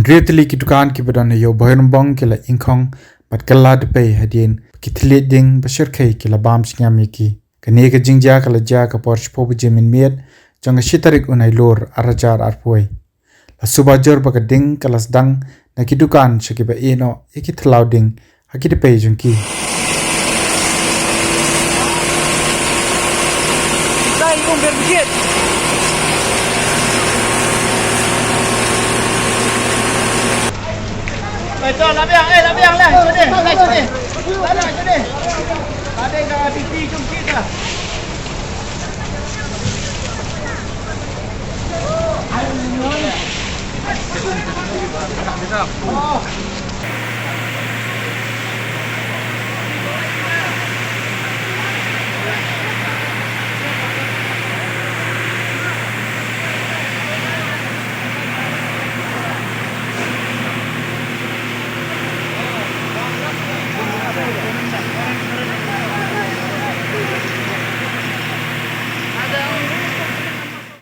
Hynriew ki dukan ki badan Ïew Bhoirymbong ki la inkong bat kala de pay hadien ki thylliej ding bashir kay ki la bam shngiam ki kane ka jingja ka la ja ka porch po bujemin miet jang shitarik unai lor arajar arpoi la subajor ba ka ding kalas dang na ki dukan shaki ba eno ki thlau ding haki de pay jung ki Dai kong berbijet. Cho làm việc này, chỗ đi, này chỗ đi, chỗ đi, ở đây là đi chung chít à. Ai nhớ nè.